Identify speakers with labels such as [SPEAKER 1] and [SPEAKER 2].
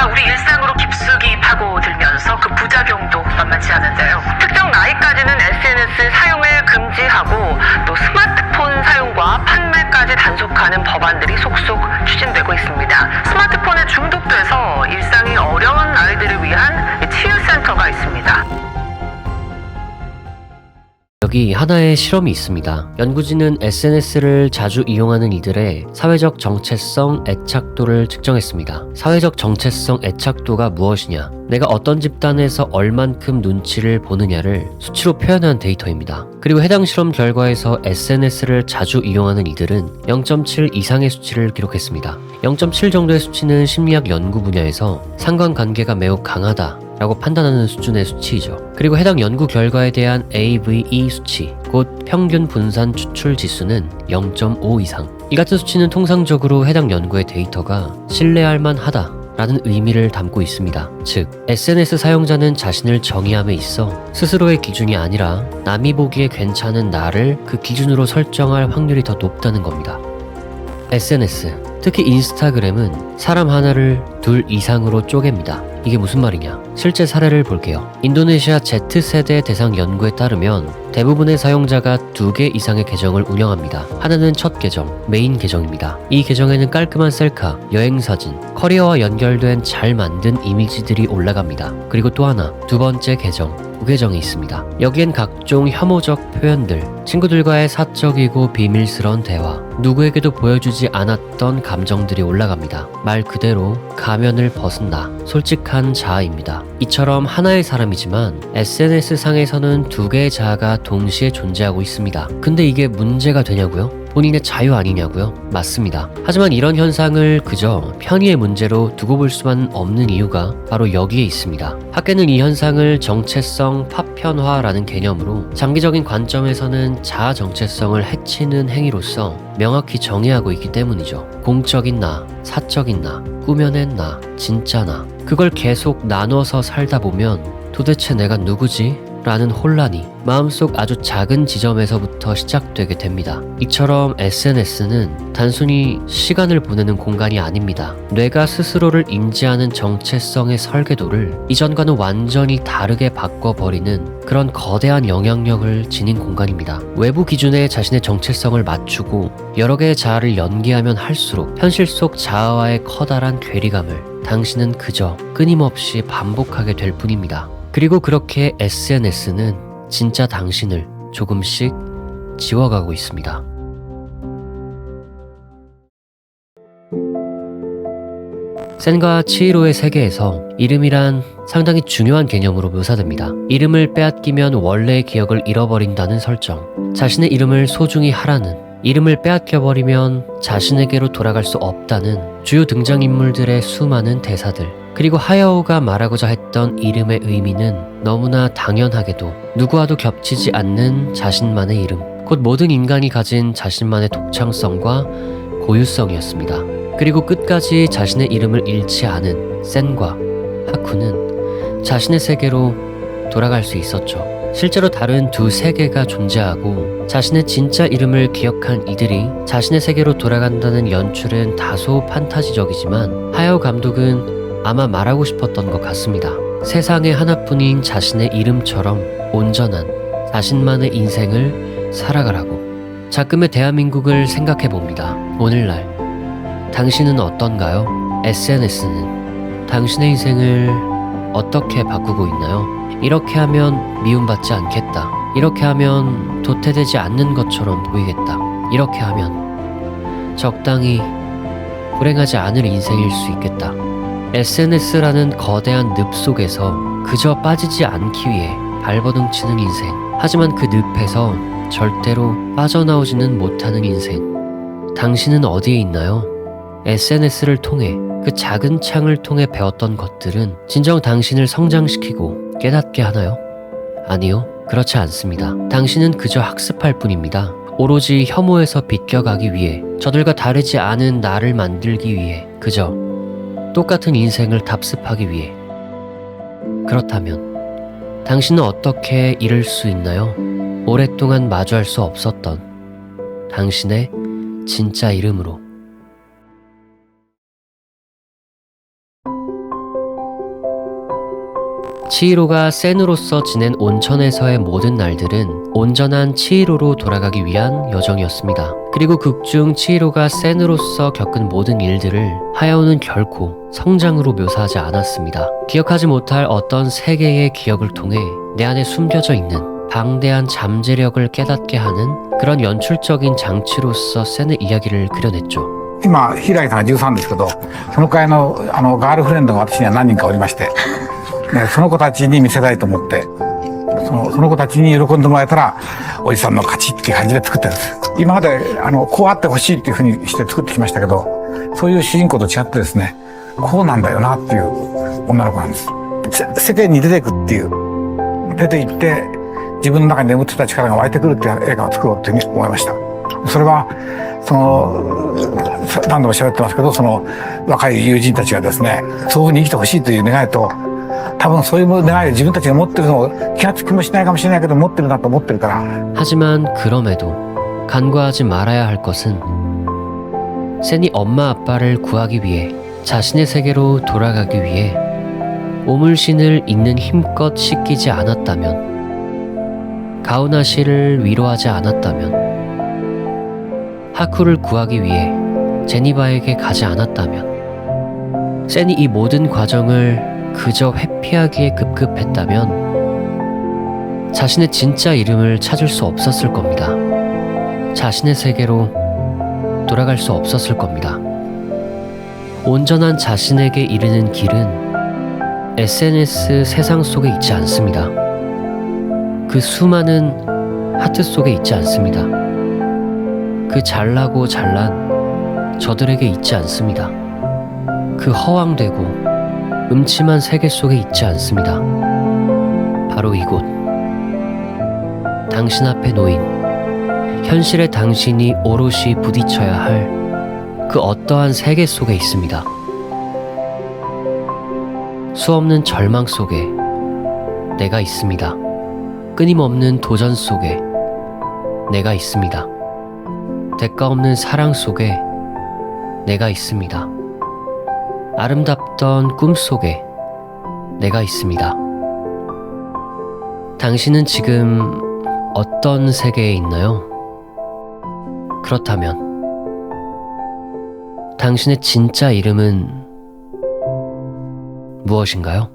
[SPEAKER 1] SNS가 우리 일상으로 깊숙이 파고들면서 그 부작용도 만만치 않은데요. 특정 나이까지는 SNS 사용을 금지하고 또 스마트폰 사용과 판매까지 단속하는 법안들이 속속 추진되고 있습니다. 스마트폰에 중독돼서 일상이 어려운 아이들을 위한 치유센터가 있습니다.
[SPEAKER 2] 여기 하나의 실험이 있습니다. 연구진은 SNS를 자주 이용하는 이들의 사회적 정체성 애착도를 측정했습니다. 사회적 정체성 애착도가 무엇이냐? 내가 어떤 집단에서 얼만큼 눈치를 보느냐를 수치로 표현한 데이터입니다. 그리고 해당 실험 결과에서 SNS를 자주 이용하는 이들은 0.7 이상의 수치를 기록했습니다. 0.7 정도의 수치는 심리학 연구 분야에서 상관관계가 매우 강하다 라고 판단하는 수준의 수치이죠. 그리고 해당 연구 결과에 대한 AVE 수치, 곧 평균 분산 추출 지수는 0.5 이상. 이 같은 수치는 통상적으로 해당 연구의 데이터가 신뢰할 만하다 라는 의미를 담고 있습니다. 즉, SNS 사용자는 자신을 정의함에 있어 스스로의 기준이 아니라 남이 보기에 괜찮은 나를 그 기준으로 설정할 확률이 더 높다는 겁니다. SNS, 특히 인스타그램은 사람 하나를 둘 이상으로 쪼갭니다. 이게 무슨 말이냐? 실제 사례를 볼게요. 인도네시아 Z세대 대상 연구에 따르면 대부분의 사용자가 2개 이상의 계정을 운영합니다. 하나는 첫 계정, 메인 계정입니다. 이 계정에는 깔끔한 셀카, 여행사진, 커리어와 연결된 잘 만든 이미지들이 올라갑니다. 그리고 또 하나, 두 번째 계정, 부계정이 있습니다. 여기엔 각종 혐오적 표현들, 친구들과의 사적이고 비밀스러운 대화, 누구에게도 보여주지 않았던 감정들이 올라갑니다. 말 그대로 가면을 벗은 나, 솔직한 자아입니다. 이처럼 하나의 사람이지만 SNS 상에서는 2개의 자아가 동시에 존재하고 있습니다. 근데 이게 문제가 되냐고요? 본인의 자유 아니냐고요? 맞습니다. 하지만 이런 현상을 그저 편의의 문제로 두고 볼 수만 없는 이유가 바로 여기에 있습니다. 학계는 이 현상을 정체성 파편화라는 개념으로 장기적인 관점에서는 자아 정체성을 해치는 행위로서 명확히 정의하고 있기 때문이죠. 공적인 나, 사적인 나, 꾸며낸 나, 진짜 나. 그걸 계속 나눠서 살다 보면 도대체 내가 누구지? 라는 혼란이 마음속 아주 작은 지점에서부터 시작되게 됩니다. 이처럼 SNS는 단순히 시간을 보내는 공간이 아닙니다. 뇌가 스스로를 인지하는 정체성의 설계도를 이전과는 완전히 다르게 바꿔버리는 그런 거대한 영향력을 지닌 공간입니다. 외부 기준에 자신의 정체성을 맞추고 여러 개의 자아를 연기하면 할수록 현실 속 자아와의 커다란 괴리감을 당신은 그저 끊임없이 반복하게 될 뿐입니다. 그리고 그렇게 SNS는 진짜 당신을 조금씩 지워가고 있습니다. 센과 치히로의 세계에서 이름이란 상당히 중요한 개념으로 묘사됩니다. 이름을 빼앗기면 원래의 기억을 잃어버린다는 설정, 자신의 이름을 소중히 하라는, 이름을 빼앗겨버리면 자신에게로 돌아갈 수 없다는 주요 등장인물들의 수많은 대사들, 그리고 하야오가 말하고자 했던 이름의 의미는 너무나 당연하게도 누구와도 겹치지 않는 자신만의 이름, 곧 모든 인간이 가진 자신만의 독창성과 고유성이었습니다. 그리고 끝까지 자신의 이름을 잃지 않은 센과 하쿠는 자신의 세계로 돌아갈 수 있었죠. 실제로 다른 두 세계가 존재하고 자신의 진짜 이름을 기억한 이들이 자신의 세계로 돌아간다는 연출은 다소 판타지적이지만 하야오 감독은 아마 말하고 싶었던 것 같습니다. 세상에 하나뿐인 자신의 이름처럼 온전한 자신만의 인생을 살아가라고. 작금의 대한민국을 생각해봅니다. 오늘날 당신은 어떤가요? SNS는 당신의 인생을 어떻게 바꾸고 있나요? 이렇게 하면 미움받지 않겠다. 이렇게 하면 도태되지 않는 것처럼 보이겠다. 이렇게 하면 적당히 불행하지 않을 인생일 수 있겠다. SNS라는 거대한 늪 속에서 그저 빠지지 않기 위해 발버둥치는 인생. 하지만 그 늪에서 절대로 빠져나오지는 못하는 인생. 당신은 어디에 있나요? SNS를 통해 그 작은 창을 통해 배웠던 것들은 진정 당신을 성장시키고 깨닫게 하나요? 아니요, 그렇지 않습니다. 당신은 그저 학습할 뿐입니다. 오로지 혐오에서 비껴가기 위해, 저들과 다르지 않은 나를 만들기 위해, 그저 똑같은 인생을 답습하기 위해. 그렇다면 당신은 어떻게 이룰 수 있나요? 오랫동안 마주할 수 없었던 당신의 진짜 이름으로. 치히로가 센으로서 지낸 온천에서의 모든 날들은 온전한 치히로로 돌아가기 위한 여정이었습니다. 그리고 극중 치히로가 센으로서 겪은 모든 일들을 하야오는 결코 성장으로 묘사하지 않았습니다. 기억하지 못할 어떤 세계의 기억을 통해 내 안에 숨겨져 있는 방대한 잠재력을 깨닫게 하는 그런 연출적인 장치로서 센의 이야기를 그려냈죠.
[SPEAKER 3] 今平井さんが13ですけど、その会のガールフレンドが私には何人かおりまして、ね、その子たちに見せたいと思って、その子たちに喜んでもらえたらおじさんの勝ちっていう感じで作ってるんです。今までこうあってほしいっていうふうにして作ってきましたけど、そういう主人公と違ってですね、こうなんだよなっていう女の子なんです。世間に出ていくっていう、出て行って自分の中に眠ってた力が湧いてくるっていう映画を作ろうっていうふうに思いました。それは何度も喋ってますけど、若い友人たちがですね、そういうふうに生きてほしいという願いと、多分そういう願いを自分たちが持ってるのを気がつきもしないかもしれないけど持ってるなと思ってるから。
[SPEAKER 2] 하지만 그럼에도 간과하지 말아야 할 것은 센이 엄마 아빠를 구하기 위해 자신의 세계로 돌아가기 위해 오물신을 있는 힘껏 씻기지 않았다면, 가오나 씨를 위로하지 않았다면, 하쿠를 구하기 위해 제니바에게 가지 않았다면, 센이 이 모든 과정을 그저 회피하기에 급급했다면 자신의 진짜 이름을 찾을 수 없었을 겁니다. 자신의 세계로 돌아갈 수 없었을 겁니다. 온전한 자신에게 이르는 길은 SNS 세상 속에 있지 않습니다. 그 수많은 하트 속에 있지 않습니다. 그 잘나고 잘난 저들에게 있지 않습니다. 그 허황되고 음침한 세계 속에 있지 않습니다. 바로 이곳, 당신 앞에 놓인 현실의 당신이 오롯이 부딪혀야 할 그 어떠한 세계 속에 있습니다. 수없는 절망 속에 내가 있습니다. 끊임없는 도전 속에 내가 있습니다. 대가 없는 사랑 속에 내가 있습니다. 아름답던 꿈 속에 내가 있습니다. 당신은 지금 어떤 세계에 있나요? 그렇다면 당신의 진짜 이름은 무엇인가요?